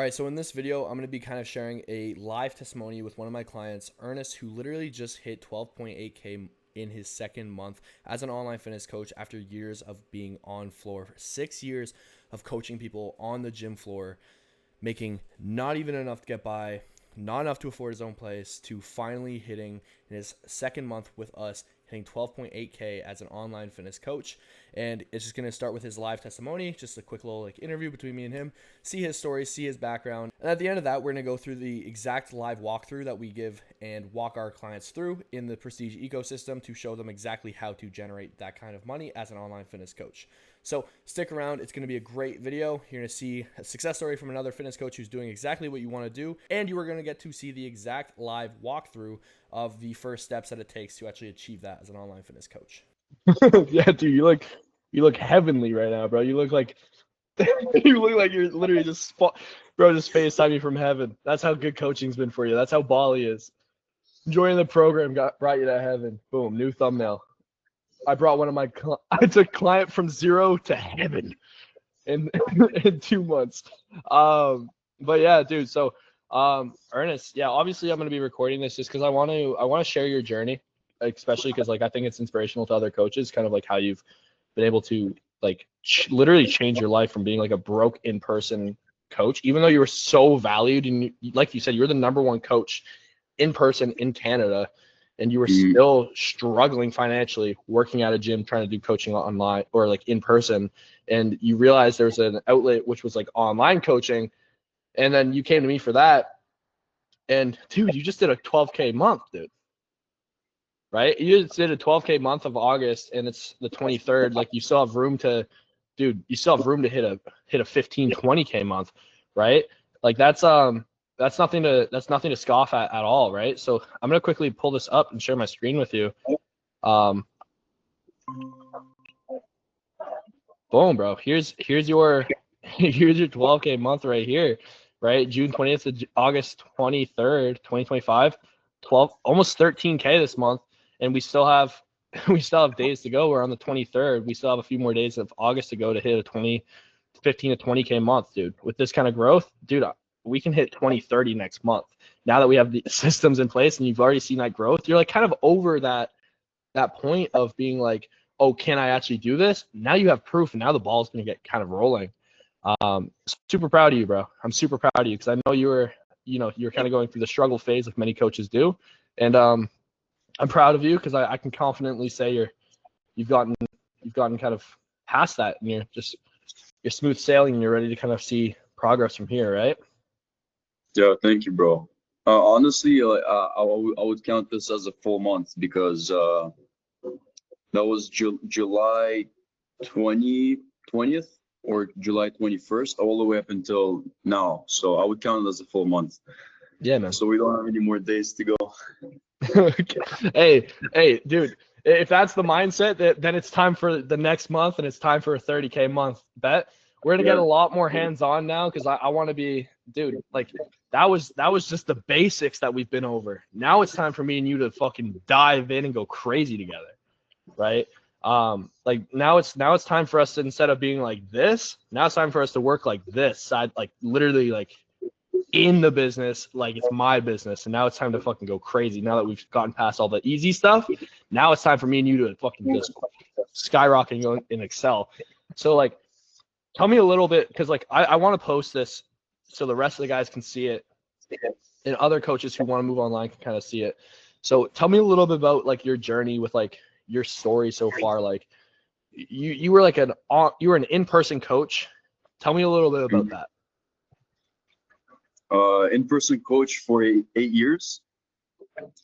All right, so in this video, I'm going to be kind of sharing a live testimony with one of my clients, Ernest, who literally just hit 12.8K in his second month as an online fitness coach after years of being on floor. 6 years of coaching people on the gym floor, making not even enough to get by, not enough to afford his own place, to finally hitting in his second month with us, hitting 12.8K as an online fitness coach. And it's just going to start with his live testimony, just a quick little interview between me and him, see his story, see his background. And at the end of that, we're going to go through the exact live walkthrough that we give and walk our clients through in the Prestige ecosystem to show them exactly how to generate that kind of money as an online fitness coach. So stick around. It's going to be a great video. You're going to see a success story from another fitness coach who's doing exactly what you want to do. And you are going to get to see the exact live walkthrough of the first steps that it takes to actually achieve that as an online fitness coach. Yeah, dude, you look heavenly right now, bro. You look like you're literally just FaceTime you from heaven. That's how good coaching's been for you. That's how Bali is. Joining the program brought you to heaven. Boom, new thumbnail. I brought one of my I took client from zero to heaven in in 2 months. But yeah, dude. So, Ernest, yeah, obviously I'm gonna be recording this just because I want to share your journey, especially because I think it's inspirational to other coaches, kind of like how you've been able to literally change your life from being like a broke in-person coach, even though you were so valued and like you said, you're the number one coach in person in Canada, and you were still struggling financially, working at a gym, trying to do coaching online or in person. And you realized there's an outlet which was online coaching. And then you came to me for that. And dude, you just did a 12K month, dude. Right? You just did a 12K month of August, and it's the 23rd. You still have room to, dude, you still have room to hit a 15, 20K month, right? That's nothing to scoff at all, right? So I'm gonna quickly pull this up and share my screen with you. Boom, bro. Here's your 12K month right here, right? June 20th to August 23rd, 2025, almost 13K this month, and we still have days to go. We're on the 23rd. We still have a few more days of August to go to hit a 15 to 20K month, dude. With this kind of growth, dude, we can hit 2030 next month. Now that we have the systems in place and you've already seen that growth, you're kind of over that point of being like, oh, can I actually do this? Now you have proof, and now the ball's going to get kind of rolling. Super proud of you, bro. I'm super proud of you because I know you're kind of going through the struggle phase like many coaches do. And I'm proud of you because I can confidently say you've gotten kind of past that, and you're smooth sailing and you're ready to kind of see progress from here, right? Yeah, thank you, bro. Honestly, I would count this as a full month because that was July 20th or July 21st, all the way up until now. So I would count it as a full month. Yeah, man. So we don't have any more days to go. Hey, dude. If that's the mindset, then it's time for the next month, and it's time for a 30K month. Bet we're gonna get a lot more hands-on now because I want to be, dude. That was just the basics that we've been over. Now it's time for me and you to fucking dive in and go crazy together, right? Now it's time for us to, instead of being like this, now it's time for us to work like this side, literally in the business, it's my business. And now it's time to fucking go crazy. Now that we've gotten past all the easy stuff, now it's time for me and you to fucking just skyrocket and excel. So tell me a little bit, because I want to post this so the rest of the guys can see it, and other coaches who want to move online can kind of see it. So tell me a little bit about your journey with your story so far. You were an in-person coach. Tell me a little bit about that. In-person coach for 8 years.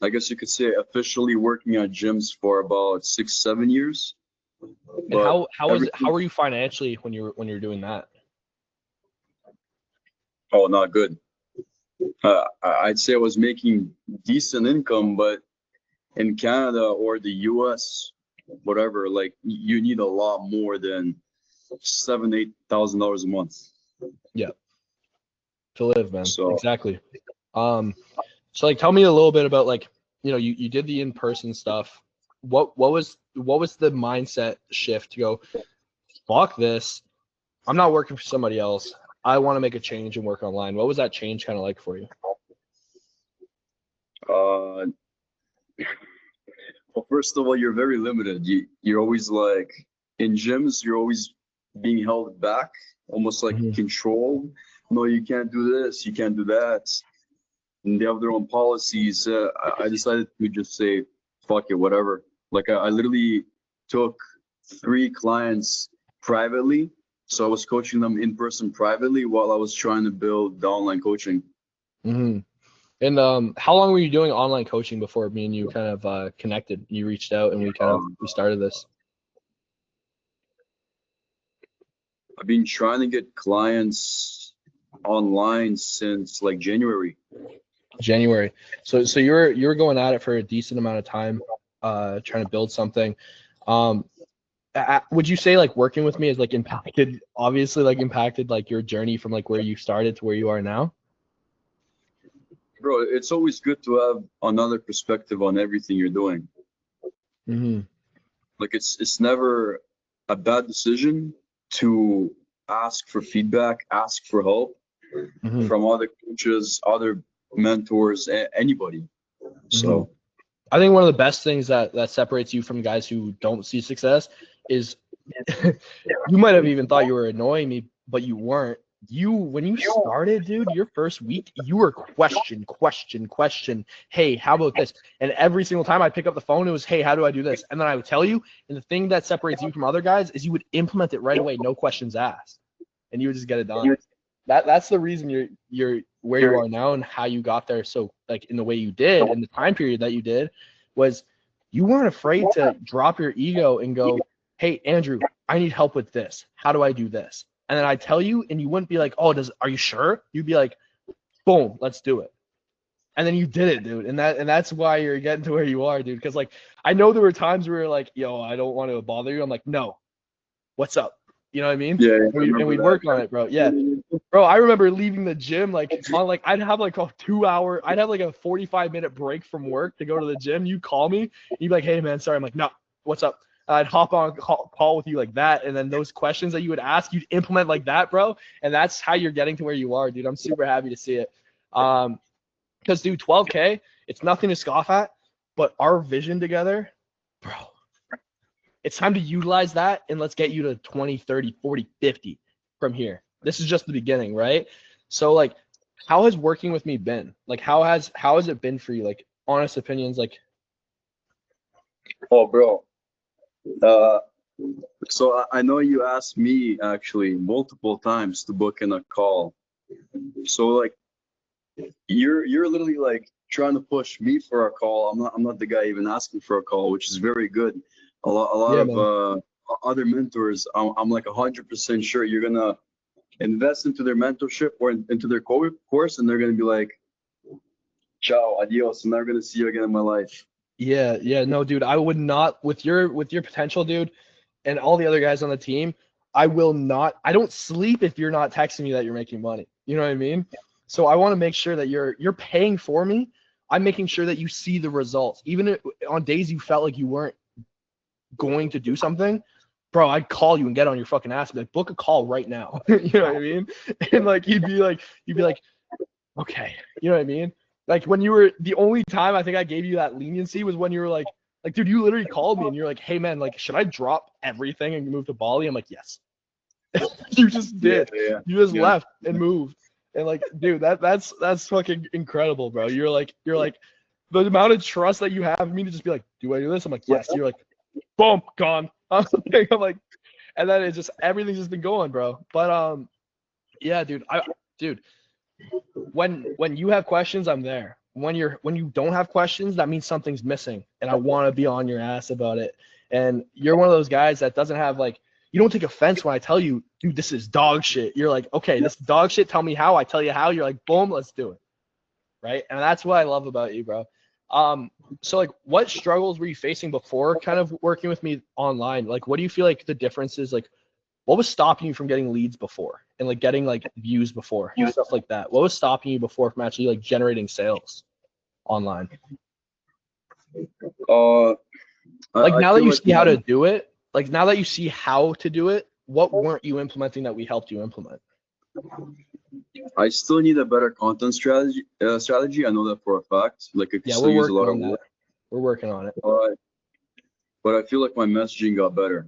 I guess you could say officially working at gyms for about 6-7 years. And how were you financially when you're doing that? Oh, not good. I'd say I was making decent income, but in Canada or the US, whatever, you need a lot more than $7,000-8,000 a month. Yeah. To live, man. So, exactly. So tell me a little bit about you did the in-person stuff. What was the mindset shift to go, fuck this, I'm not working for somebody else, I want to make a change and work online? What was that change kind of like for you? Uh, well, first of all, you're very limited. You're always like in gyms, you're always being held back, almost like Mhm. controlled. No, you can't do this, you can't do that. And they have their own policies. I decided to just say, fuck it, whatever. Like I literally took 3 clients privately. So I was coaching them in person privately while I was trying to build the online coaching. Mhm. And how long were you doing online coaching before me and you kind of connected? You reached out and we started this. I've been trying to get clients online since like January. January. So you were going at it for a decent amount of time, trying to build something. Would you say like working with me has like impacted like your journey from like where you started to where you are now? Bro, it's always good to have another perspective on everything you're doing. Mm-hmm. Like it's never a bad decision to ask for feedback, ask for help Mm-hmm. from other coaches, other mentors, anybody. So I think one of the best things that separates you from guys who don't see success is you might have even thought you were annoying me, but you weren't. When you started, dude, your first week, you were question. Hey, how about this? And every single time I pick up the phone, it was, hey, how do I do this? And then I would tell you. And the thing that separates you from other guys is you would implement it right away, no questions asked, and you would just get it done. That's the reason you're where you are now and how you got there. So like in the way you did in the time period that you did was you weren't afraid to drop your ego and go, hey, Andrew, I need help with this. How do I do this? And then I tell you, and you wouldn't be like, oh, are you sure? You'd be like, boom, let's do it. And then you did it, dude. And that's why you're getting to where you are, dude. Because like I know there were times where you're like, yo, I don't want to bother you. I'm like, no, what's up? You know what I mean? yeah, And we'd work on it, bro. Yeah. Bro, I remember leaving the gym I'd have like a 2 hour, I'd have like a 45-minute break from work to go to the gym. You call me, you'd be like, hey man, sorry. I'm like, no, what's up? I'd hop on a call with you like that. And then those questions that you would ask, you'd implement like that, bro. And that's how you're getting to where you are, dude. I'm super happy to see it. Because dude, 12K, it's nothing to scoff at, but our vision together, bro, it's time to utilize that and let's get you to 20, 30, 40, 50 from here. This is just the beginning, right? So like how has working with me been? Like how has it been for you? Like honest opinions, like oh, bro. So I know you asked me actually multiple times to book in a call. So like you're literally like trying to push me for a call. I'm not the guy even asking for a call, which is very good. A lot yeah, of man. other mentors, I'm like 100% sure you're gonna invest into their mentorship or into their course, and they're gonna be like, ciao, adios, I'm never gonna see you again in my life. Yeah, no, dude, I would not with your potential, dude, and all the other guys on the team, I don't sleep if you're not texting me that you're making money. You know what I mean? So I want to make sure that you're paying for me. I'm making sure that you see the results. Even on days you felt like you weren't going to do something, bro, I'd call you and get on your fucking ass and be like, book a call right now. You know what I mean? And like you'd be like, okay, you know what I mean? Like when you were the only time I think I gave you that leniency was when you were like, dude, you literally called me and you're like, hey man, like, should I drop everything and move to Bali? I'm like, yes. You just Yeah, did. yeah, You just yeah. left and moved. And like, dude, that's fucking incredible, bro. You're like the amount of trust that you have in me to just be like, do I do this? I'm like, yes. You're like, boom, gone. I'm like, and then it's just everything's just been going, bro. But yeah, dude, when you have questions, I'm there. When you don't have questions, that means something's missing, and I want to be on your ass about it. And you're one of those guys that doesn't have like you don't take offense when I tell you, dude, this is dog shit. You're like, okay, this is dog shit. Tell me how. I tell you how. You're like, boom, let's do it, right? And that's what I love about you, bro. So like, what struggles were you facing before kind of working with me online? Like, what do you feel like the difference is? Like, what was stopping you from getting leads before and like getting like views before and stuff like that? What was stopping you before from actually like generating sales online? Uh, Like I now that feel you like see how to do it, like now that you see how to do it, what weren't you implementing that we helped you implement? I still need a better content strategy. I know that for a fact. Like I could Yeah, still we're use a working lot of on that. work, We're working on it. but I feel like my messaging got better.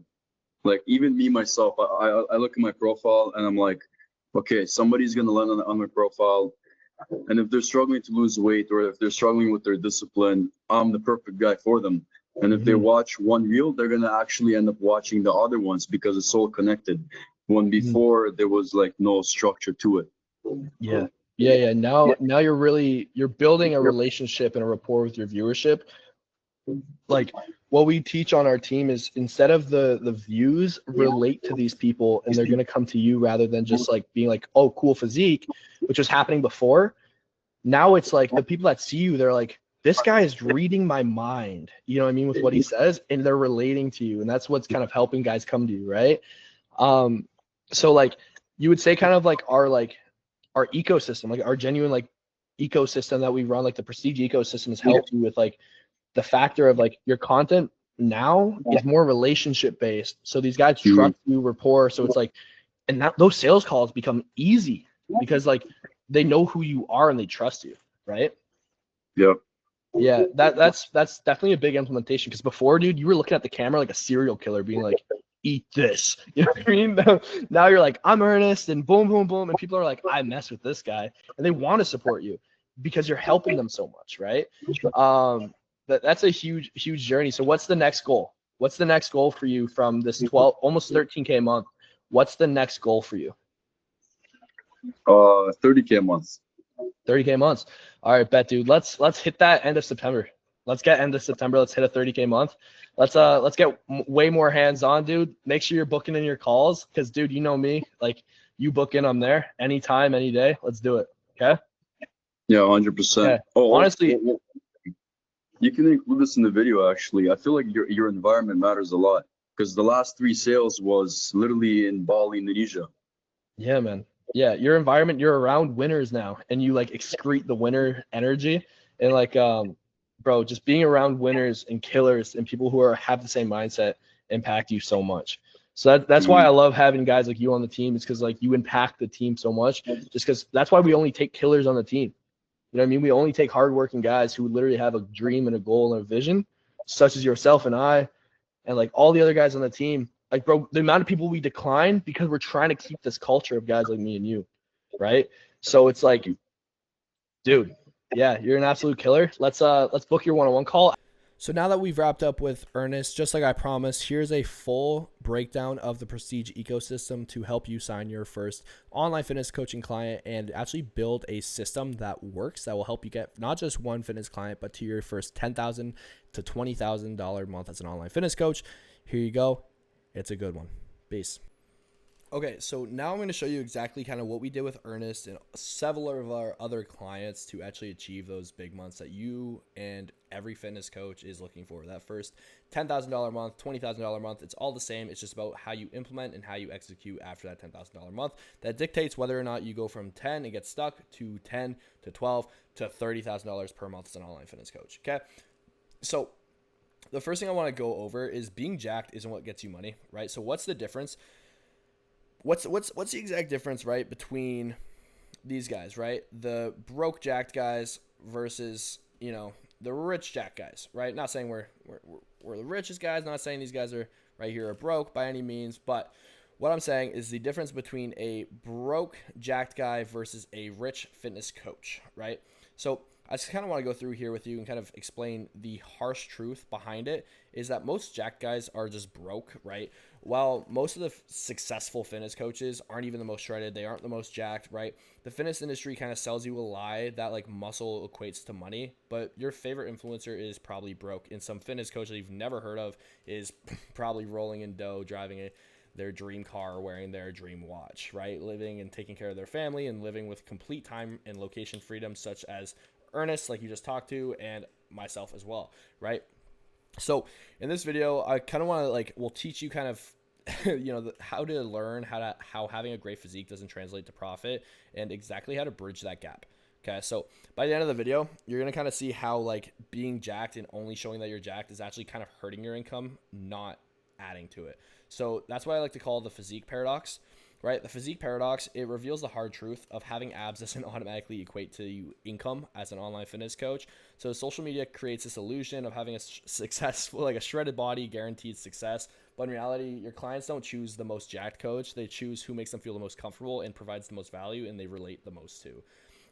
Like even me myself, I look at my profile and I'm like, okay, somebody's gonna land on my profile, and if they're struggling to lose weight or if they're struggling with their discipline, I'm the perfect guy for them. And if they Mhm. watch one reel, they're gonna actually end up watching the other ones because it's all connected. When Mhm. before there was like no structure to it. Yeah. Yeah. Now you're building a relationship and a rapport with your viewership. Like what we teach on our team is instead of the views, relate to these people and they're gonna come to you rather than just like being like, oh, cool physique, which was happening before. Now it's like the people that see you, they're like, this guy is reading my mind. You know what I mean with what he says, and they're relating to you, and that's what's kind of helping guys come to you, right? Um, so like you would say kind of like our ecosystem, like our genuine like ecosystem that we run, like the prestige ecosystem has helped you with like the factor of like your content now is more relationship based. So these guys Mhm. trust you, rapport. So it's like, and that those sales calls become easy because like they know who you are and they trust you, right? Yep. Yeah, that's definitely a big implementation because before, dude, you were looking at the camera like a serial killer, being like, "Eat this," you know what I mean? Now you're like, "I'm Ernest," and boom, boom, boom, and people are like, "I mess with this guy," and they want to support you because you're helping them so much, right? That's a huge journey. So, what's the next goal? What's the next goal for you from this 12, almost 13K a month? What's the next goal for you? 30K a month. 30K months. All right, bet, dude. Let's hit that end of September. Let's get end of September. Let's hit a 30K month. Let's get way more hands on, dude. Make sure you're booking in your calls because, dude, you know me. Like you book in, I'm there anytime, any day. Let's do it. Okay. Yeah, 100%. Okay. Oh, also, Honestly, you can include this in the video actually. I feel like your environment matters a lot because the last three sales was literally in Bali, Indonesia. yeah, man. Yeah, your environment, you're around winners now, and you like excrete the winner energy, and like, bro, just being around winners and killers and people who are have the same mindset impact you so much. So that's why I Mhm. love having guys like you on the team. Is because like you impact the team so much. Just because that's why we only take killers on the team. You know what I mean? We only take hardworking guys who literally have a dream and a goal and a vision, such as yourself and I, and like all the other guys on the team. Like, bro, the amount of people we decline because we're trying to keep this culture of guys like me and you, right? So it's like, dude, yeah, you're an absolute killer. Let's book your one-on-one call. So now that we've wrapped up with Ernest, just like I promised, here's a full breakdown of the Prestige ecosystem to help you sign your first online fitness coaching client and actually build a system that works that will help you get not just one fitness client, but to your first $10,000 to $20,000 a month as an online fitness coach. Here you go. It's a good one. Peace. Okay, so now I'm going to show you exactly kind of what we did with Ernest and several of our other clients to actually achieve those big months that you and every fitness coach is looking for. That first $10,000 a month, $20,000 a month, it's all the same. It's just about how you implement and how you execute after that $10,000 a month. That dictates whether or not you go from 10 and get stuck to 10 to 12 to $30,000 per month as an online fitness coach. Okay, so the first thing I want to go over is being jacked isn't what gets you money, right? So what's the difference? What's the exact difference, right, between these guys, right? The broke jacked guys versus, the rich jack guys, right? Not saying we're the richest guys, not saying these guys are right here are broke by any means, but what I'm saying is the difference between a broke jacked guy versus a rich fitness coach, right? So I just kind of want to go through here with you and kind of explain the harsh truth behind it is that most jacked guys are just broke, right? While most of the successful fitness coaches aren't even the most shredded, they aren't the most jacked, right? The fitness industry kind of sells you a lie that like muscle equates to money, but your favorite influencer is probably broke. And some fitness coach that you've never heard of is probably rolling in dough, driving their dream car, wearing their dream watch, right? Living and taking care of their family and living with complete time and location freedom, such as Ernest, like you just talked to, and myself as well, right? So in this video, I kind of want to we'll teach you kind of, how to learn how having a great physique doesn't translate to profit and exactly how to bridge that gap. Okay, so by the end of the video, you're gonna kind of see how like being jacked and only showing that you're jacked is actually kind of hurting your income, not adding to it. So that's what I like to call the physique paradox. right? The physique paradox, it reveals the hard truth of having abs doesn't automatically equate to income as an online fitness coach. So social media creates this illusion of having a successful, like a shredded body, guaranteed success. But in reality, your clients don't choose the most jacked coach. They choose who makes them feel the most comfortable and provides the most value and they relate the most to,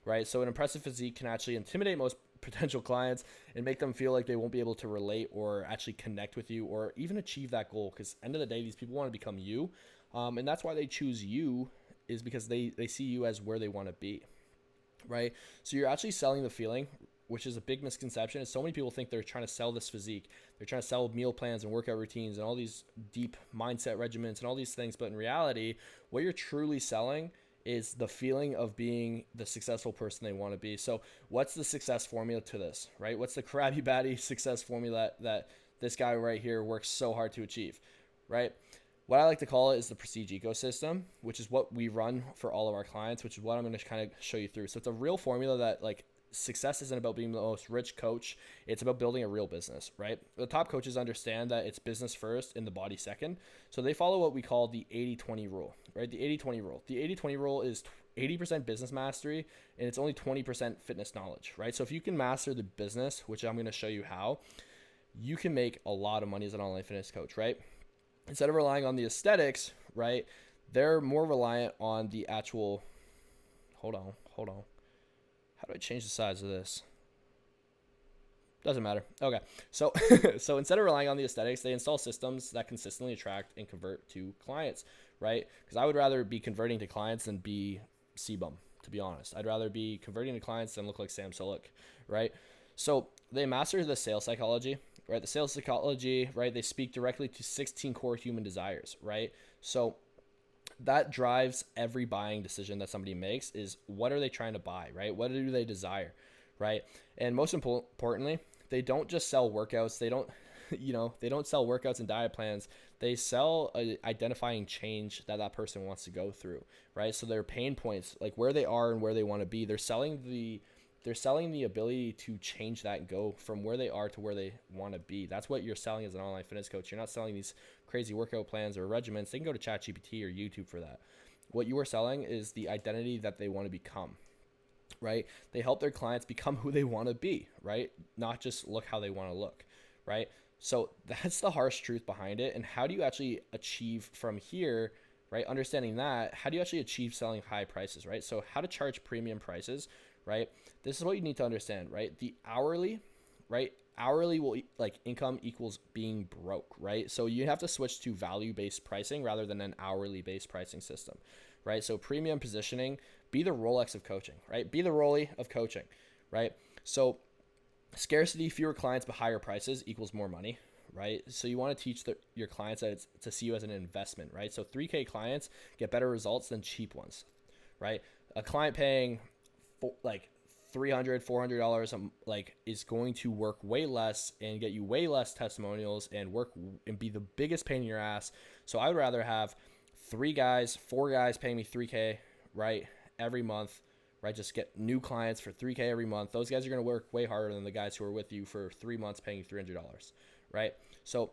right? So an impressive physique can actually intimidate most potential clients and make them feel like they won't be able to relate or actually connect with you or even achieve that goal. Because end of the day, these people want to become you. And that's why they choose you, is because they see you as where they want to be, right? So you're actually selling the feeling, which is a big misconception. Is so many people think they're trying to sell this physique. They're trying to sell meal plans and workout routines and all these deep mindset regimens and all these things. But in reality, what you're truly selling is the feeling of being the successful person they want to be. So what's the success formula to this, right? What's the Krabby Patty success formula that this guy right here works so hard to achieve, right? What I like to call it is the prestige ecosystem, which is what we run for all of our clients, which is what I'm going to kind of show you through. So it's a real formula that, like, success isn't about being the most rich coach. It's about building a real business, right? The top coaches understand that it's business first and the body second. So they follow what we call the 80-20 rule, right? The 80-20 rule. The 80-20 rule is 80% business mastery and it's only 20% fitness knowledge, right? So if you can master the business, which I'm going to show you how, you can make a lot of money as an online fitness coach, right? Instead of relying on the aesthetics, right, they're more reliant on the actual, hold on. How do I change the size of this? Doesn't matter. Okay. So, so instead of relying on the aesthetics, they install systems that consistently attract and convert to clients, right? Because I would rather be converting to clients than be CBUM, to be honest. I'd rather be converting to clients than look like Sam Sulek, right? So they master the sales psychology, right? The sales psychology, right? They speak directly to 16 core human desires, right? So that drives every buying decision that somebody makes is what are they trying to buy, right? What do they desire, right? And most importantly, they don't just sell workouts. They don't, they don't sell workouts and diet plans. They sell a identifying change that person wants to go through, right? So their pain points, like where they are and where they want to be, they're selling the ability to change that and go from where they are to where they want to be. That's what you're selling as an online fitness coach. You're not selling these crazy workout plans or regimens. They can go to ChatGPT or YouTube for that. What you are selling is the identity that they want to become, right? They help their clients become who they want to be, right? Not just look how they want to look, right? So that's the harsh truth behind it. And how do you actually achieve from here, right? Understanding that, how do you actually achieve selling high prices, right? So how to charge premium prices, right? This is what you need to understand, right? The hourly, right? Hourly will like income equals being broke, right? So you have to switch to value-based pricing rather than an hourly-based pricing system, right? So premium positioning, be the Rolex of coaching, right? Be the Rolly of coaching, right? So scarcity, fewer clients, but higher prices equals more money, right? So you want to teach your clients that it's to see you as an investment, right? So 3K clients get better results than cheap ones, right? A client paying like $300, $400 like is going to work way less and get you way less testimonials and work and be the biggest pain in your ass. So I would rather have 4 guys paying me 3K, right, every month, right? Just get new clients for 3K every month. Those guys are going to work way harder than the guys who are with you for 3 months paying you $300, right? So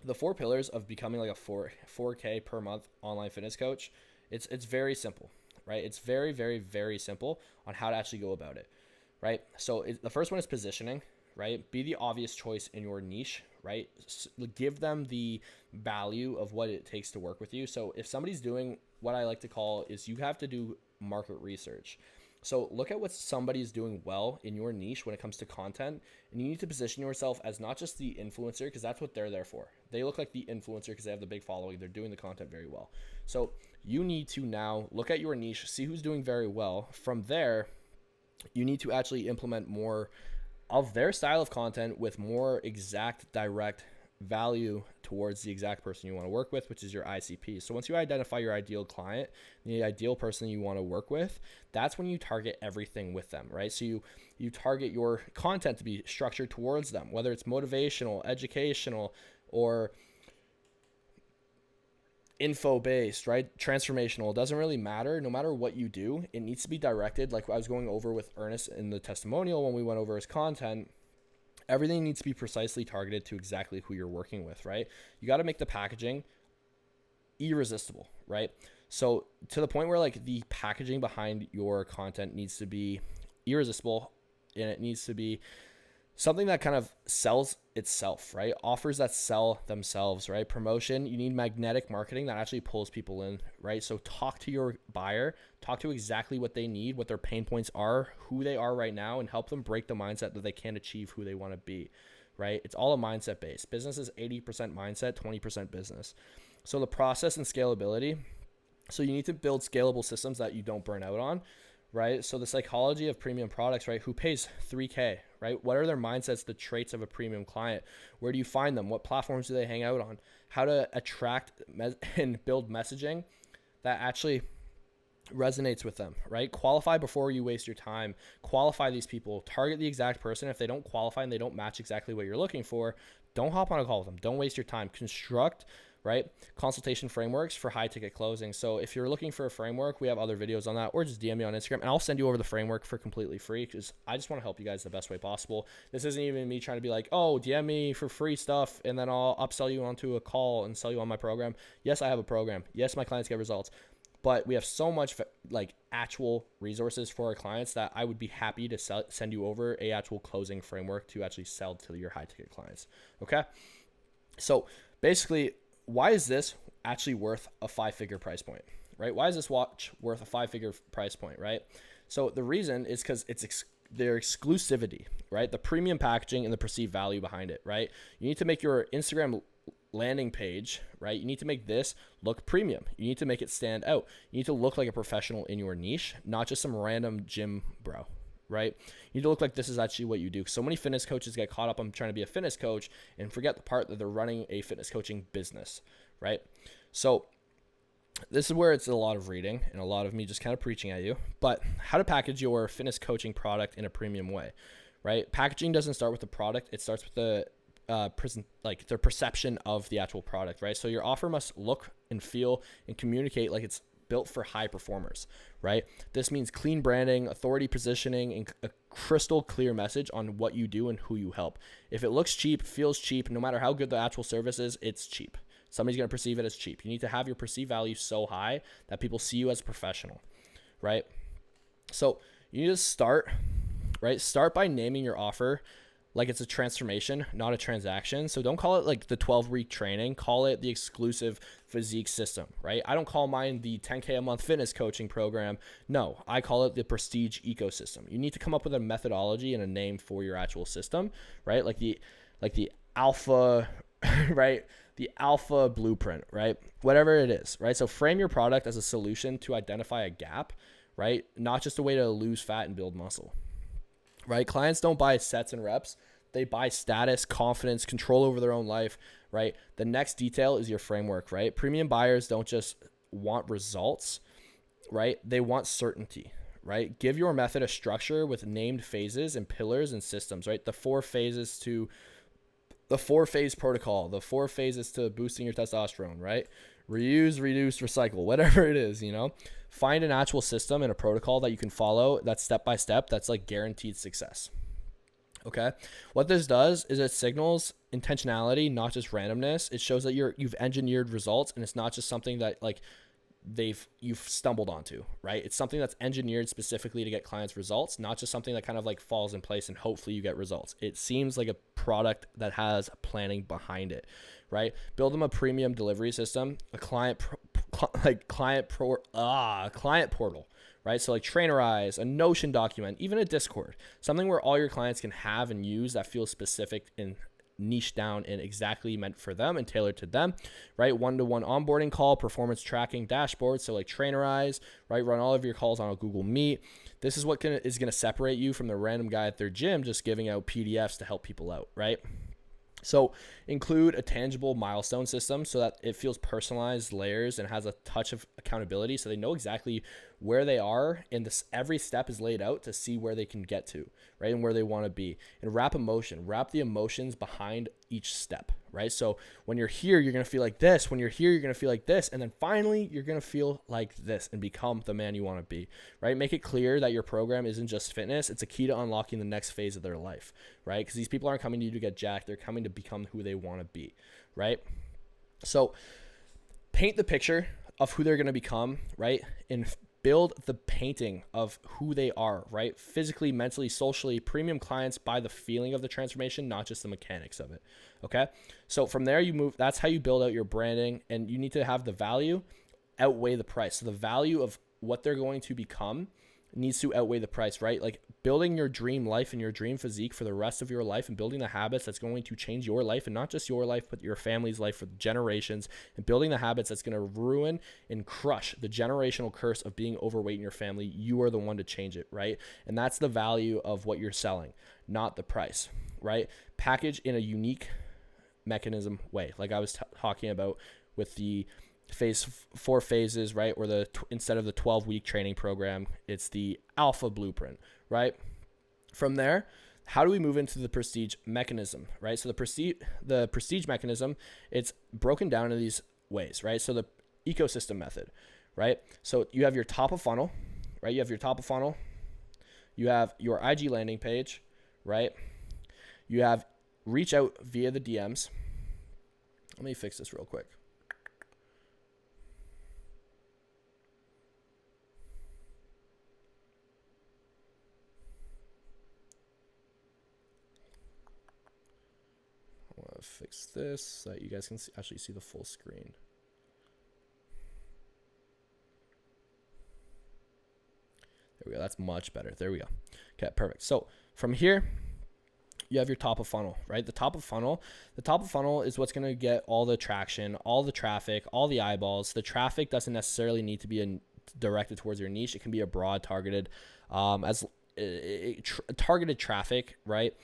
the 4 pillars of becoming like a 4K per month online fitness coach, it's very simple, right? It's very, very, very simple on how to actually go about it, right? So the first one is positioning, right? Be the obvious choice in your niche, right? Give them the value of what it takes to work with you. So if somebody's doing what I like to call is you have to do market research. So look at what somebody's doing well in your niche when it comes to content, and you need to position yourself as not just the influencer, because that's what they're there for. They look like the influencer because they have the big following. They're doing the content very well. So you need to now look at your niche, see who's doing very well. From there, you need to actually implement more of their style of content with more exact, direct value towards the exact person you want to work with, which is your ICP. So once you identify your ideal client, the ideal person you want to work with, that's when you target everything with them, right? So you target your content to be structured towards them, whether it's motivational, educational, or info-based, right? Transformational. It doesn't really matter. No matter what you do, it needs to be directed. Like I was going over with Ernest in the testimonial when we went over his content, everything needs to be precisely targeted to exactly who you're working with, right? You got to make the packaging irresistible, right? So to the point where like the packaging behind your content needs to be irresistible, and it needs to be something that kind of sells itself, right? Offers that sell themselves, right? Promotion, you need magnetic marketing that actually pulls people in, right? So talk to your buyer, talk to exactly what they need, what their pain points are, who they are right now, and help them break the mindset that they can't achieve who they want to be, right? It's all a mindset base. Business is 80% mindset, 20% business. So the process and scalability. So you need to build scalable systems that you don't burn out on, right? So the psychology of premium products, right? Who pays 3K, right? What are their mindsets, the traits of a premium client? Where do you find them? What platforms do they hang out on? How to attract and build messaging that actually resonates with them, right? Qualify before you waste your time. Qualify these people. Target the exact person. If they don't qualify and they don't match exactly what you're looking for, don't hop on a call with them. Don't waste your time. Construct, right, consultation frameworks for high ticket closing. So if you're looking for a framework, we have other videos on that, or just DM me on Instagram and I'll send you over the framework for completely free, because I just want to help you guys the best way possible. This isn't even me trying to be like, oh, DM me for free stuff and then I'll upsell you onto a call and sell you on my program. Yes, I have a program. Yes, my clients get results. But we have so much like actual resources for our clients that I would be happy to send you over a actual closing framework to actually sell to your high ticket clients. Okay. So basically, why is this actually worth a 5-figure price point, right? Why is this watch worth a 5-figure price point, right? So the reason is because it's their exclusivity, right? The premium packaging and the perceived value behind it, right? You need to make your Instagram landing page, right? You need to make this look premium. You need to make it stand out. You need to look like a professional in your niche, not just some random gym bro, right? You need to look like this is actually what you do. So many fitness coaches get caught up on trying to be a fitness coach and forget the part that they're running a fitness coaching business, right? So this is where it's a lot of reading and a lot of me just kind of preaching at you, but how to package your fitness coaching product in a premium way, right? Packaging doesn't start with the product. It starts with the like their perception of the actual product, right? So your offer must look and feel and communicate like it's built for high performers, right? This means clean branding, authority positioning, and a crystal clear message on what you do and who you help. If it looks cheap, feels cheap, no matter how good the actual service is, it's cheap. Somebody's going to perceive it as cheap. You need to have your perceived value so high that people see you as a professional, right? So you need to start, right? Start by naming your offer like it's a transformation, not a transaction. So don't call it like the 12-week training. Call it the exclusive physique system, right? I don't call mine the 10K a month fitness coaching program. No, I call it the prestige ecosystem. You need to come up with a methodology and a name for your actual system, right? Like the alpha, right? The alpha blueprint, right? Whatever it is, right? So frame your product as a solution to identify a gap, right? Not just a way to lose fat and build muscle. Right? Clients don't buy sets and reps. They buy status, confidence, control over their own life, right? The next detail is your framework, right? Premium buyers don't just want results, right? They want certainty, right? Give your method a structure with named phases and pillars and systems, right? The 4 phases to the 4-phase protocol, the 4 phases to boosting your testosterone, right? Reuse, reduce, recycle, whatever it is, you know, find an actual system and a protocol that you can follow that's step by step. That's like guaranteed success. Okay. What this does is it signals intentionality, not just randomness. It shows that you've engineered results, and it's not just something that like you've stumbled onto, right? It's something that's engineered specifically to get clients results, not just something that kind of like falls in place and hopefully you get results. It seems like a product that has planning behind it, right? Build them a premium delivery system, a client portal, right? So like Trainerize, a Notion document, even a Discord, something where all your clients can have and use that feels specific and niche down and exactly meant for them and tailored to them, right? One-to-one onboarding call, performance tracking dashboard. So like Trainerize, right? Run all of your calls on a Google Meet. This is what is going to separate you from the random guy at their gym just giving out PDFs to help people out, right? So include a tangible milestone system so that it feels personalized, layers, and has a touch of accountability so they know exactly where they are, and every step is laid out to see where they can get to, right, and where they want to be. And wrap the emotions behind each step, right? So when you're here, you're going to feel like this. When you're here, you're going to feel like this. And then finally, you're going to feel like this and become the man you want to be, right? Make it clear that your program isn't just fitness. It's a key to unlocking the next phase of their life, right? Because these people aren't coming to you to get jacked. They're coming to become who they want to be, right? So paint the picture of who they're going to become, right? And build the painting of who they are, right? Physically, mentally, socially. Premium clients buy the feeling of the transformation, not just the mechanics of it. Okay. So from there, you move. That's how you build out your branding, and you need to have the value outweigh the price. So the value of what they're going to become needs to outweigh the price, right? Like building your dream life and your dream physique for the rest of your life, and building the habits that's going to change your life, and not just your life, but your family's life for generations, and building the habits that's going to ruin and crush the generational curse of being overweight in your family. You are the one to change it, right? And that's the value of what you're selling, not the price, right? Package in a unique mechanism way, like I was talking about with the four phases, right? Or instead of the 12-week training program, it's the alpha blueprint, right? From there, how do we move into the prestige mechanism, right? So the prestige mechanism, it's broken down into these ways, right? So the ecosystem method, right? So you have your top of funnel, right? You have your top of funnel. You have your IG landing page, right? You have reach out via the DMs. Let me fix this real quick. Fix this so that you guys can actually see the full screen. There we go. That's much better. There we go. Okay, perfect. So from here, you have your top of funnel, right? The top of funnel is what's going to get all the traction, all the traffic, all the eyeballs. The traffic doesn't necessarily need to be directed towards your niche. It can be a broad targeted, targeted traffic, right?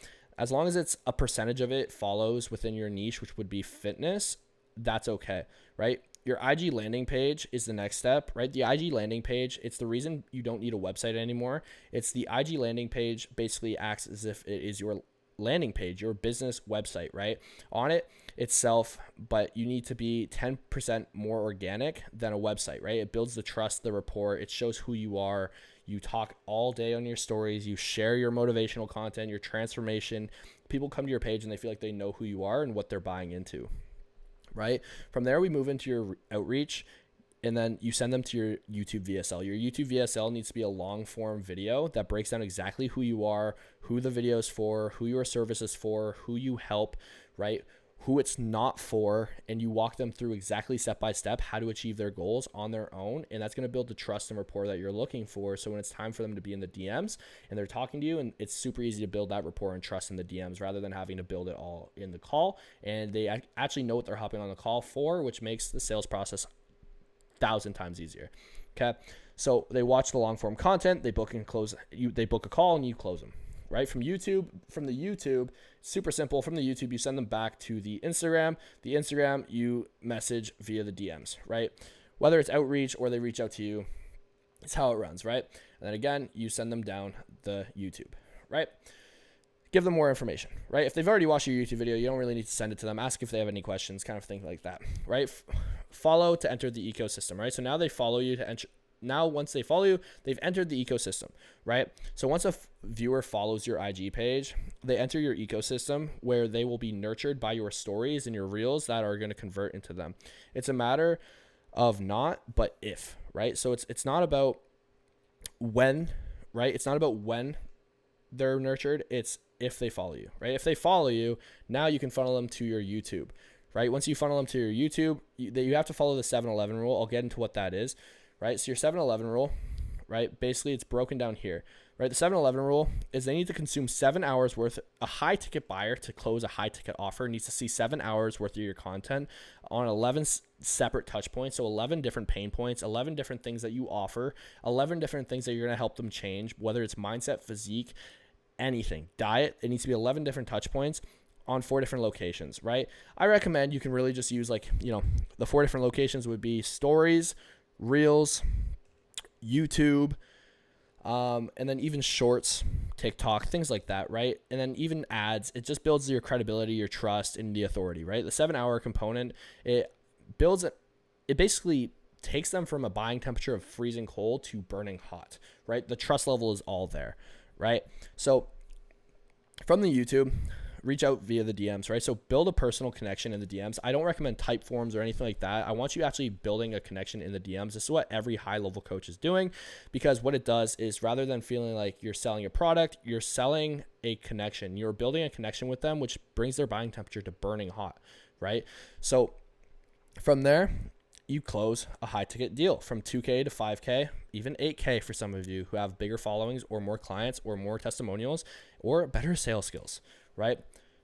As long as it's a percentage of it follows within your niche, which would be fitness, that's okay, right? Your IG landing page is the next step, right? The IG landing page, it's the reason you don't need a website anymore. It's the IG landing page basically acts as if it is your landing page, your business website, right? On it itself, but you need to be 10% more organic than a website, right? It builds the trust, the rapport. It shows who you are. You talk all day on your stories. You share your motivational content, your transformation. People come to your page and they feel like they know who you are and what they're buying into, right? From there, we move into your outreach, and then you send them to your YouTube VSL. Your YouTube VSL needs to be a long form video that breaks down exactly who you are, who the video is for, who your service is for, who you help, right? Who it's not for, and you walk them through exactly step by step how to achieve their goals on their own. And that's going to build the trust and rapport that you're looking for. So when it's time for them to be in the DMs and they're talking to you, and it's super easy to build that rapport and trust in the DMs rather than having to build it all in the call. And they actually know what they're hopping on the call for, which makes the sales process 1,000 times easier. Okay. So they watch the long form content, they book and close you, they book a call and you close them. Right? From the YouTube, super simple. From the YouTube, you send them back to the Instagram. The Instagram, you message via the DMs, right? Whether it's outreach or they reach out to you, it's how it runs, right? And then again, you send them down the YouTube, right? Give them more information, right? If they've already watched your YouTube video, you don't really need to send it to them. Ask if they have any questions, kind of thing like that, right? Follow to enter the ecosystem, right? So now they follow you to enter. Now, once they follow you, they've entered the ecosystem, right? So once a viewer follows your IG page, they enter your ecosystem where they will be nurtured by your stories and your reels that are going to convert into them. It's a matter of not, but if, right? So it's not about when, right? It's not about when they're nurtured. It's if they follow you, right? If they follow you, now you can funnel them to your YouTube, right? Once you funnel them to your YouTube, you have to follow the 7-Eleven rule. I'll get into what that is. Right? So your 7-Eleven rule, right? Basically, it's broken down here, right? The 7-Eleven rule is they need to consume 7 hours worth. A high ticket buyer to close a high ticket offer needs to see 7 hours worth of your content on 11 separate touch points. So 11 different pain points, 11 different things that you offer, 11 different things that you're going to help them change, whether it's mindset, physique, anything, diet. It needs to be 11 different touch points on 4 different locations, right? I recommend you can really just use the 4 different locations would be stories, Reels, YouTube, and then even shorts, TikTok, things like that, right? And then even ads. It just builds your credibility, your trust, and the authority, right? The 7-hour component, it basically takes them from a buying temperature of freezing cold to burning hot, right? The trust level is all there, right? So from the YouTube, reach out via the DMs, right? So build a personal connection in the DMs. I don't recommend type forms or anything like that. I want you actually building a connection in the DMs. This is what every high level coach is doing, because what it does is, rather than feeling like you're selling a product, you're selling a connection. You're building a connection with them, which brings their buying temperature to burning hot, right? So from there, you close a high ticket deal from 2K to 5K, even 8K for some of you who have bigger followings or more clients or more testimonials or better sales skills, right?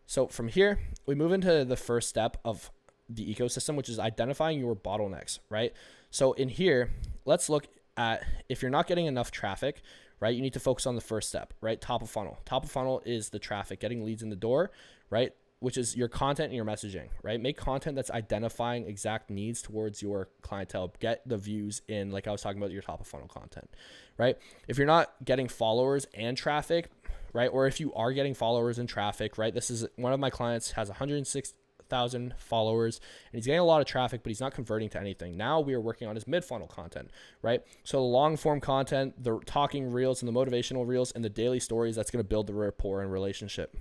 So from here, we move into the first step of the ecosystem, which is identifying your bottlenecks, right? So in here, let's look at, if you're not getting enough traffic, right, you need to focus on the first step, right? Top of funnel. Top of funnel is the traffic, getting leads in the door, right? Which is your content and your messaging, right? Make content that's identifying exact needs towards your clientele. Get the views in, like I was talking about, your top of funnel content, right? If you're not getting followers and traffic, right? Or if you are getting followers and traffic, right? This is one of my clients, has 106,000 followers, and he's getting a lot of traffic, but he's not converting to anything. Now we are working on his mid-funnel content, right? So the long form content, the talking reels and the motivational reels and the daily stories, that's going to build the rapport and relationship,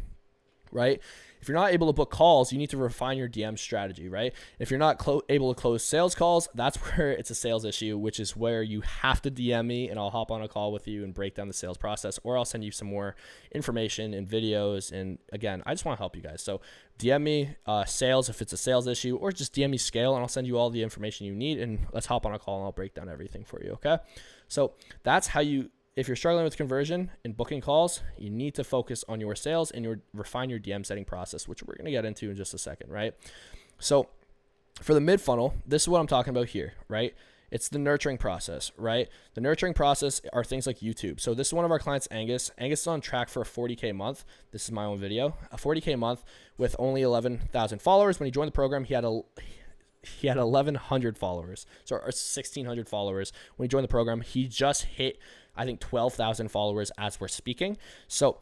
right? If you're not able to book calls, you need to refine your DM strategy, right? If you're not able to close sales calls, that's where it's a sales issue, which is where you have to DM me and I'll hop on a call with you and break down the sales process, or I'll send you some more information and videos. And again, I just want to help you guys. So DM me sales if it's a sales issue, or just DM me scale and I'll send you all the information you need, and let's hop on a call and I'll break down everything for you, okay? So that's how you, if you're struggling with conversion and booking calls, you need to focus on your sales and refine your DM setting process, which we're going to get into in just a second, right? So for the mid funnel, this is what I'm talking about here, right? It's the nurturing process, right? The nurturing process are things like YouTube. So this is one of our clients, Angus. Angus is on track for a 40K month. This is my own video, a 40K month with only 11,000 followers. When he joined the program, he had 1,100 followers, so or 1,600 followers. When he joined the program, he just hit, I think, 12,000 followers as we're speaking. So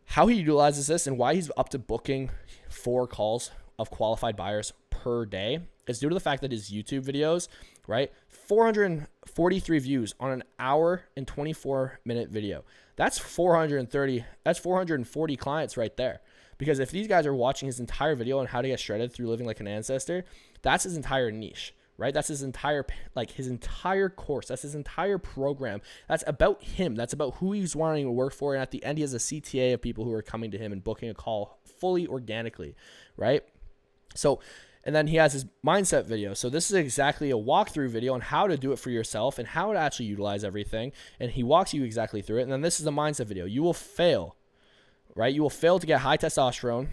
how he utilizes this and why he's up to booking 4 calls of qualified buyers per day is due to the fact that his YouTube videos, right, 443 views on an hour and 24-minute video. That's 440 clients right there. Because if these guys are watching his entire video on how to get shredded through living like an ancestor, that's his entire niche, right? That's his entire course. That's his entire program. That's about him. That's about who he's wanting to work for. And at the end, he has a CTA of people who are coming to him and booking a call fully organically, right? So, and then he has his mindset video. So this is exactly a walkthrough video on how to do it for yourself and how to actually utilize everything. And he walks you exactly through it. And then this is a mindset video. You will fail, right? You will fail to get high testosterone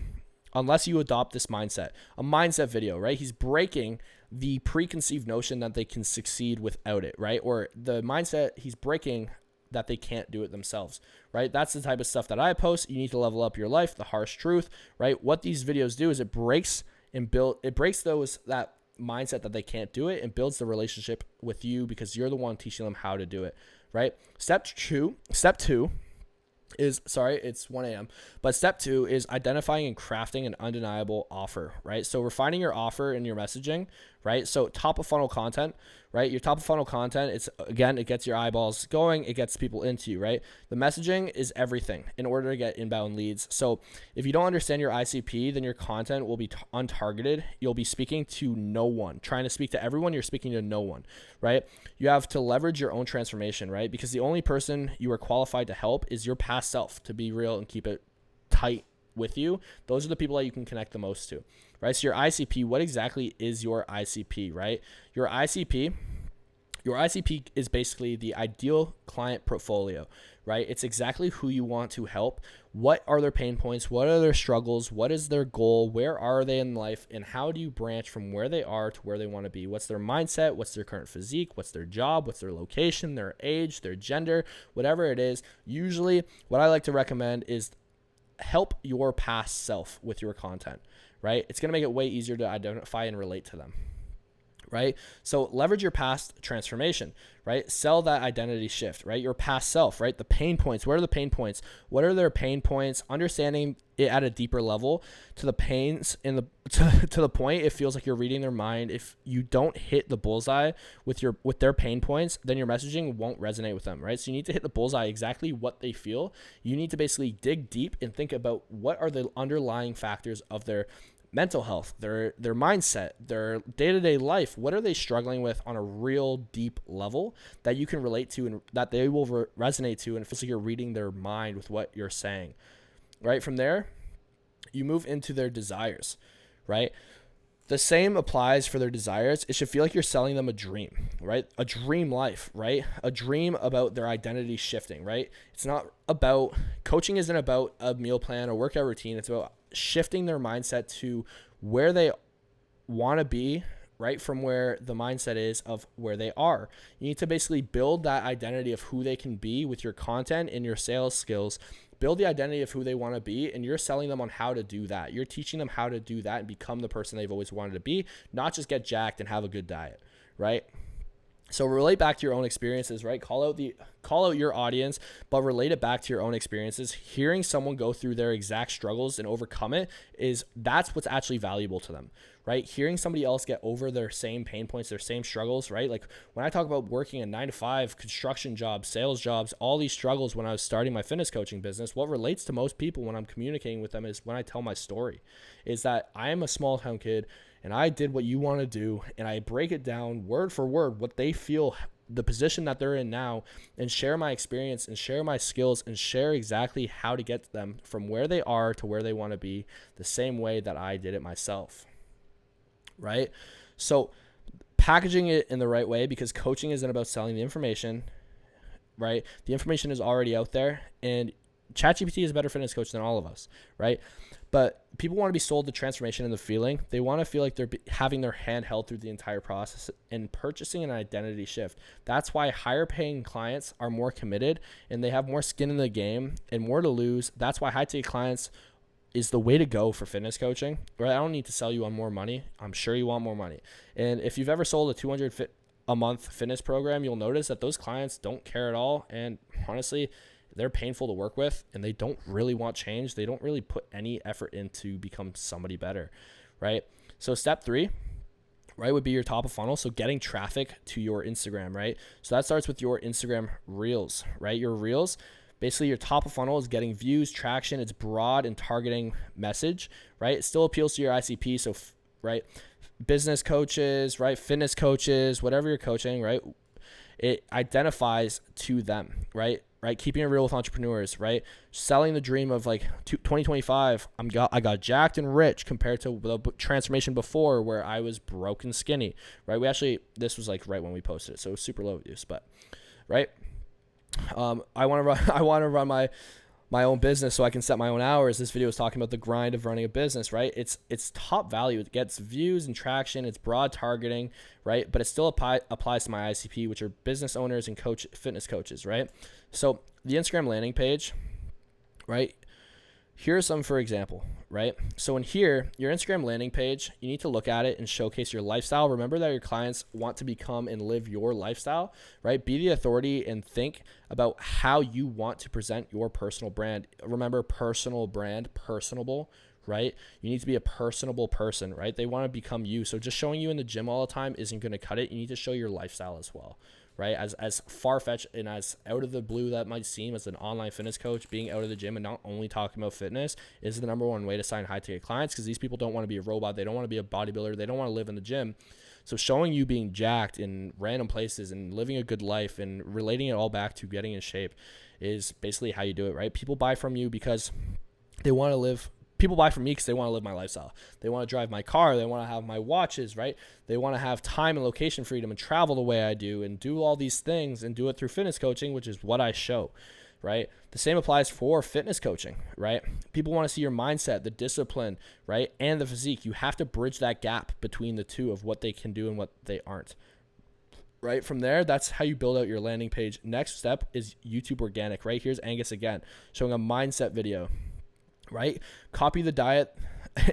unless you adopt this mindset. A mindset video, right? He's breaking the preconceived notion that they can succeed without it, right? Or the mindset he's breaking that they can't do it themselves, right? That's the type of stuff that I post. You need to level up your life, the harsh truth, right? What these videos do is it breaks that mindset that they can't do it and builds the relationship with you because you're the one teaching them how to do it, right? Step two is, sorry, it's 1 a.m. But step 2 is identifying and crafting an undeniable offer, right? So refining your offer and your messaging, right? So top of funnel content, right? Your top of funnel content, it gets your eyeballs going. It gets people into you, right? The messaging is everything in order to get inbound leads. So if you don't understand your ICP, then your content will be untargeted. You'll be speaking to no one. Trying to speak to everyone, you're speaking to no one, right? You have to leverage your own transformation, right? Because the only person you are qualified to help is your past self, to be real and keep it tight with you. Those are the people that you can connect the most to, right? So your ICP, what exactly is your ICP, right? Your ICP is basically the ideal client portfolio, right? It's exactly who you want to help. What are their pain points? What are their struggles? What is their goal? Where are they in life? And how do you branch from where they are to where they want to be? What's their mindset? What's their current physique? What's their job? What's their location, their age, their gender, whatever it is? Usually what I like to recommend is help your past self with your content, right? It's going to make it way easier to identify and relate to them, right? So leverage your past transformation, right? Sell that identity shift, right? Your past self, right? The pain points. What are the pain points? What are their pain points? Understanding it at a deeper level to the pains in the to the point it feels like you're reading their mind. If you don't hit the bullseye with their pain points, then your messaging won't resonate with them, right? So you need to hit the bullseye exactly what they feel. You need to basically dig deep and think about what are the underlying factors of their mental health, their mindset, their day-to-day life. What are they struggling with on a real deep level that you can relate to and that they will resonate to, and it feels like you're reading their mind with what you're saying, right? From there, you move into their desires, right? The same applies for their desires. It should feel like you're selling them a dream, right? A dream life, right? A dream about their identity shifting, right? It's not about, coaching isn't about a meal plan or workout routine. It's about shifting their mindset to where they want to be, right? From where the mindset is of where they are. You need to basically build that identity of who they can be with your content and your sales skills. Build the identity of who they want to be, and you're selling them on how to do that. You're teaching them how to do that and become the person they've always wanted to be, not just get jacked and have a good diet, right? So relate back to your own experiences, right? Call out your audience, but relate it back to your own experiences. Hearing someone go through their exact struggles and overcome it that's what's actually valuable to them, right? Hearing somebody else get over their same pain points, their same struggles, right? Like when I talk about working a 9-to-5 construction jobs, sales jobs, all these struggles when I was starting my fitness coaching business, what relates to most people when I'm communicating with them is when I tell my story, is that I am a small town kid and I did what you want to do, and I break it down word for word, what they feel, the position that they're in now, and share my experience and share my skills and share exactly how to get them from where they are to where they want to be the same way that I did it myself, right? So packaging it in the right way, because coaching isn't about selling the information, right? The information is already out there, and ChatGPT is a better fitness coach than all of us, right? But people want to be sold the transformation and the feeling. They want to feel like they're having their hand held through the entire process and purchasing an identity shift. That's why higher paying clients are more committed and they have more skin in the game and more to lose. That's why high ticket clients is the way to go for fitness coaching, right? I don't need to sell you on more money. I'm sure you want more money. And if you've ever sold a $200 a month fitness program, you'll notice that those clients don't care at all. And honestly, they're painful to work with and they don't really want change. They don't really put any effort into become somebody better, right? So step 3, right, would be your top of funnel. So getting traffic to your Instagram, right? So that starts with your Instagram reels, right? Your reels, basically your top of funnel is getting views, traction. It's broad and targeting message, right? It still appeals to your ICP. So, right, business coaches, right, fitness coaches, whatever you're coaching, right? It identifies to them, right? Keeping it real with entrepreneurs, right? Selling the dream of like 2025, I got jacked and rich compared to the transformation before where I was broke and skinny, right? This was like right when we posted it, so it was super low views, but right. I want to run my own business so I can set my own hours. This video is talking about the grind of running a business, right? It's top value. It gets views and traction. It's broad targeting, right? But it still applies to my ICP, which are business owners and fitness coaches, right? So the Instagram landing page, right? Here are some for example, right? So in here, your Instagram landing page, you need to look at it and showcase your lifestyle. Remember that your clients want to become and live your lifestyle, right? Be the authority and think about how you want to present your personal brand. Remember, personal brand, personable, right? You need to be a personable person, right? They want to become you. So just showing you in the gym all the time isn't going to cut it. You need to show your lifestyle as well, right? As far-fetched and as out of the blue that might seem as an online fitness coach, being out of the gym and not only talking about fitness is the number one way to sign high-ticket clients, because these people don't want to be a robot. They don't want to be a bodybuilder. They don't want to live in the gym. So showing you being jacked in random places and living a good life and relating it all back to getting in shape is basically how you do it, right? People buy from you because they want to live. People buy from me because they want to live my lifestyle. They want to drive my car. They want to have my watches, right? They want to have time and location freedom and travel the way I do and do all these things and do it through fitness coaching, which is what I show, right? The same applies for fitness coaching, right? People want to see your mindset, the discipline, right? And the physique. You have to bridge that gap between the two of what they can do and what they aren't, right? From there, that's how you build out your landing page. Next step is YouTube organic, right? Here's Angus again, showing a mindset video, right? Copy the diet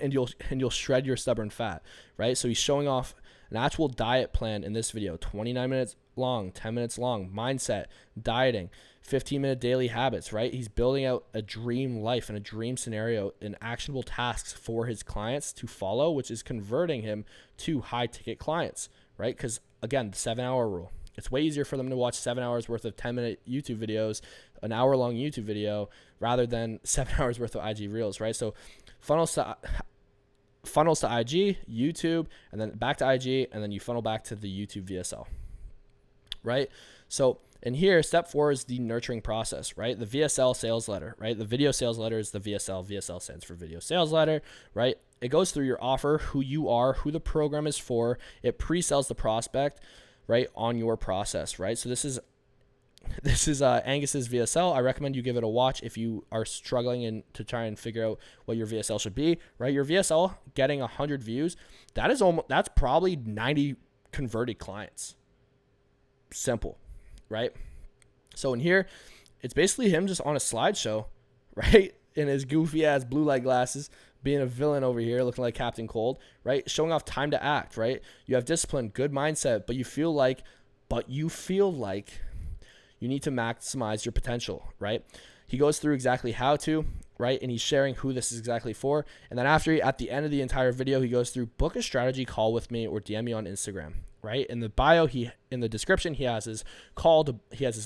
and you'll shred your stubborn fat, right? So he's showing off An actual diet plan in this video, 29 minutes long, 10 minutes long, mindset, dieting, 15-minute daily habits, right? He's building out a dream life and a dream scenario and actionable tasks for his clients to follow, which is converting him to high ticket clients, right? Because again, the 7-hour rule. It's way easier for them to watch 7 hours worth of 10-minute YouTube videos, an hour-long YouTube video, rather than 7 hours worth of IG Reels, right? So funnels to IG, YouTube, and then back to IG, and then you funnel back to the YouTube VSL, right? So in here, step 4 is the nurturing process, right? The VSL sales letter, right? The video sales letter is the VSL. VSL stands for video sales letter, right? It goes through your offer, who you are, who the program is for. It pre-sells the prospect, right, on your process, right? So this is Angus's VSL. I recommend you give it a watch if you are struggling to try and figure out what your VSL should be, right? Your VSL getting 100 views, that's probably 90 converted clients. Simple, right? So in here, it's basically him just on a slideshow, right? In his goofy ass blue light glasses, being a villain over here, looking like Captain Cold, right? Showing off time to act, right? You have discipline, good mindset, but you feel like you need to maximize your potential, right? He goes through exactly how to, right? And he's sharing who this is exactly for. And then at the end of the entire video, he goes through book a strategy call with me or DM me on Instagram, right? In the bio, in the description, he has his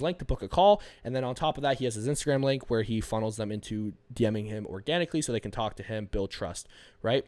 link to book a call. And then on top of that, he has his Instagram link where he funnels them into DMing him organically so they can talk to him, build trust, right?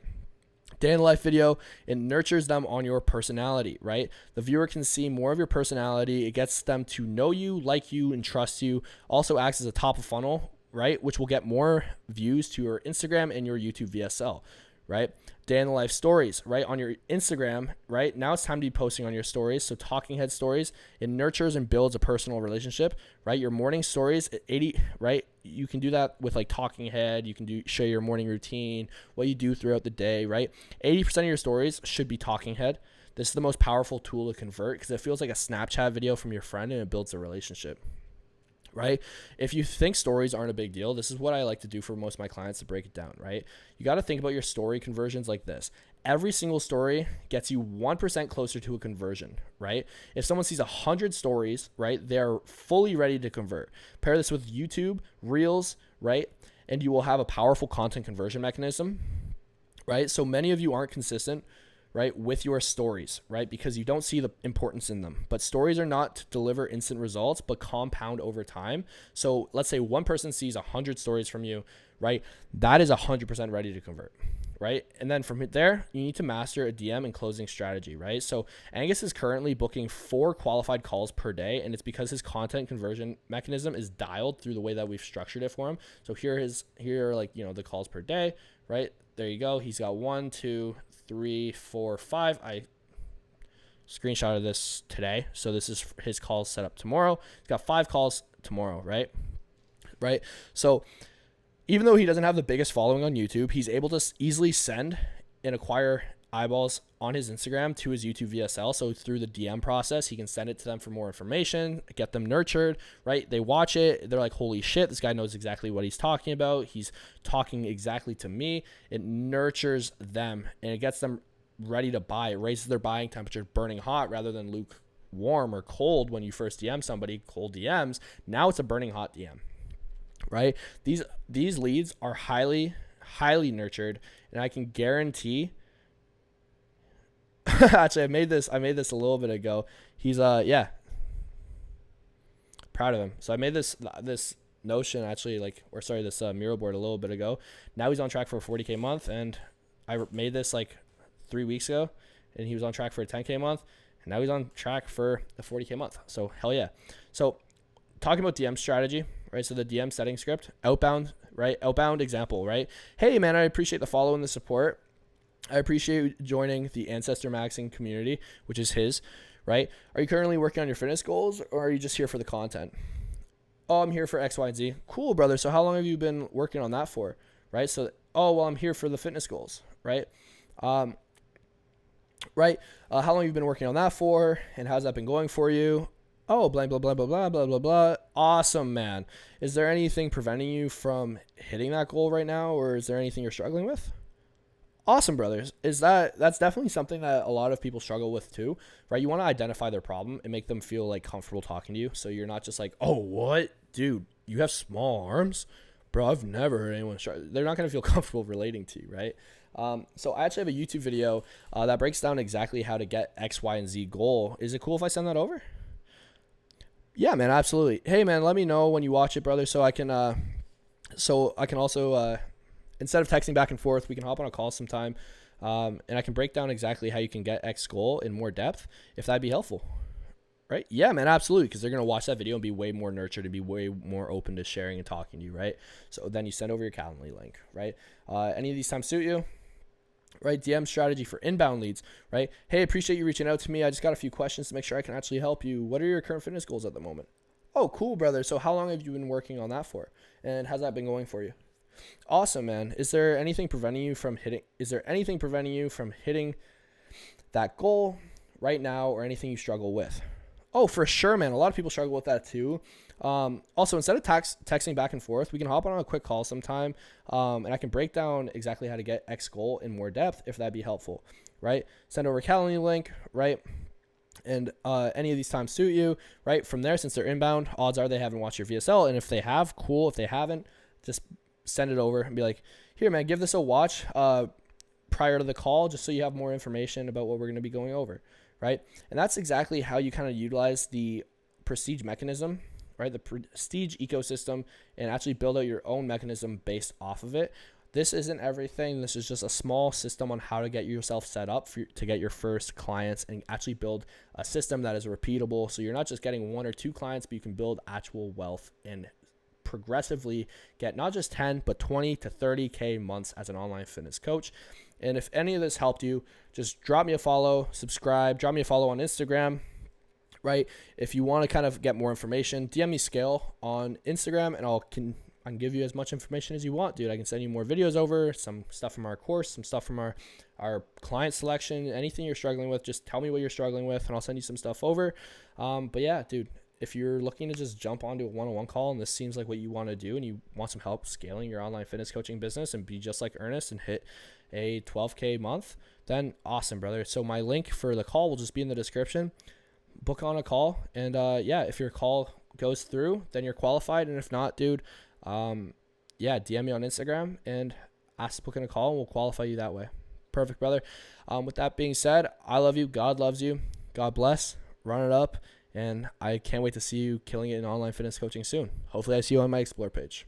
Day in the life video, it nurtures them on your personality, right? The viewer can see more of your personality. It gets them to know you, like you, and trust you. Also acts as a top of funnel, right? Which will get more views to your Instagram and your YouTube VSL, right? Day in the life stories, right? On your Instagram, right? Now it's time to be posting on your stories. So talking head stories, it nurtures and builds a personal relationship, right? Your morning stories, 80, right? You can do that with like talking head. You can share your morning routine, what you do throughout the day, right? 80% of your stories should be talking head. This is the most powerful tool to convert because it feels like a Snapchat video from your friend and it builds a relationship. Right? If you think stories aren't a big deal, this is what I like to do for most of my clients to break it down, right? You got to think about your story conversions like this. Every single story gets you 1% closer to a conversion, right? If someone sees 100 stories, right, they're fully ready to convert. Pair this with YouTube, Reels, right? And you will have a powerful content conversion mechanism, right? So many of you aren't consistent, right, with your stories, right? Because you don't see the importance in them. But stories are not to deliver instant results, but compound over time. So let's say one person sees 100 stories from you, right? That is 100% ready to convert, right? And then from there, you need to master a DM and closing strategy, right? So Angus is currently booking 4 qualified calls per day, and it's because his content conversion mechanism is dialed through the way that we've structured it for him. So here are like, the calls per day, right? There you go. He's got 1, 2, 3, 4, 5. I screenshotted this today. So this is his calls set up tomorrow. He's got 5 calls tomorrow, right? Right. So even though he doesn't have the biggest following on YouTube, he's able to easily send and acquire eyeballs on his Instagram to his YouTube VSL. So through the DM process, he can send it to them for more information, get them nurtured, right? They watch it. They're like, holy shit, this guy knows exactly what he's talking about. He's talking exactly to me. It nurtures them and it gets them ready to buy. It raises their buying temperature, burning hot rather than lukewarm or cold when you first DM somebody, cold DMs. Now it's a burning hot DM, right? These leads are highly, highly nurtured, and I can guarantee actually, I made this a little bit ago. He's proud of him. So I made this Notion this mural board a little bit ago. Now he's on track for a 40K month, and I made this like 3 weeks ago, and he was on track for a 10K month, and now he's on track for a 40K month. So hell yeah. So talking about DM strategy, right? So the DM setting script, outbound, right? Outbound example, right? Hey man, I appreciate the follow and the support. I appreciate you joining the Ancestor Maxing community, which is his, right? Are you currently working on your fitness goals, or are you just here for the content? Oh, I'm here for X, Y, and Z. Cool, brother. So how long have you been working on that for, right? So, I'm here for the fitness goals, right? How long have you been working on that for, and how's that been going for you? Oh, blah, blah, blah, blah, blah, blah, blah, blah. Awesome, man. Is there anything preventing you from hitting that goal right now, or is there anything you're struggling with? Awesome, brothers. That's definitely something that a lot of people struggle with too, right? You want to identify their problem and make them feel like comfortable talking to you. So you're not just like, oh, what? Dude, you have small arms? Bro, I've never heard anyone struggle. They're not going to feel comfortable relating to you, right? So I actually have a YouTube video that breaks down exactly how to get X, Y, and Z goal. Is it cool if I send that over? Yeah, man, absolutely. Hey, man, let me know when you watch it, brother, so I can also instead of texting back and forth, we can hop on a call sometime, and I can break down exactly how you can get X goal in more depth, if that'd be helpful. Right? Yeah, man, absolutely, because they're going to watch that video and be way more nurtured and be way more open to sharing and talking to you, right? So then you send over your Calendly link, right? Any of these times suit you? Right? DM strategy for inbound leads, right? Hey, appreciate you reaching out to me. I just got a few questions to make sure I can actually help you. What are your current fitness goals at the moment? Oh, cool, brother. So how long have you been working on that for? And how's that been going for you? Awesome, man. Is there anything preventing you from hitting that goal right now, or anything you struggle with? Oh, for sure, man. A lot of people struggle with that too. Also, instead of texting back and forth, we can hop on a quick call sometime, and I can break down exactly how to get X goal in more depth, if that'd be helpful, right? Send over a Calendly link, right? And any of these times suit you, right? From there, since they're inbound, odds are they haven't watched your VSL, and if they have, cool. If they haven't, just send it over and be like, here, man, give this a watch prior to the call, just so you have more information about what we're going to be going over, right? And that's exactly how you kind of utilize the prestige mechanism, right? The prestige ecosystem, and actually build out your own mechanism based off of it. This isn't everything. This is just a small system on how to get yourself set up to get your first clients and actually build a system that is repeatable. So you're not just getting 1 or 2 clients, but you can build actual wealth and progressively get not just 10, but 20 to 30K months as an online fitness coach. And if any of this helped you, just drop me a follow, subscribe, drop me a follow on Instagram, right? If you want to kind of get more information, DM me Scale on Instagram, and I can give you as much information as you want, dude. I can send you more videos over, some stuff from our course, some stuff from our client selection, anything you're struggling with, just tell me what you're struggling with, and I'll send you some stuff over. But yeah, dude, if you're looking to just jump onto a one-on-one call and this seems like what you want to do and you want some help scaling your online fitness coaching business and be just like Ernest and hit a 12K month, then awesome, brother. So my link for the call will just be in the description. Book on a call, and yeah, if your call goes through, then you're qualified, and if not, dude, yeah, DM me on Instagram and ask to book in a call, and we'll qualify you that way. Perfect, brother. With that being said, I love you. God loves you. God bless. Run it up. And I can't wait to see you killing it in online fitness coaching soon. Hopefully I see you on my Explore page.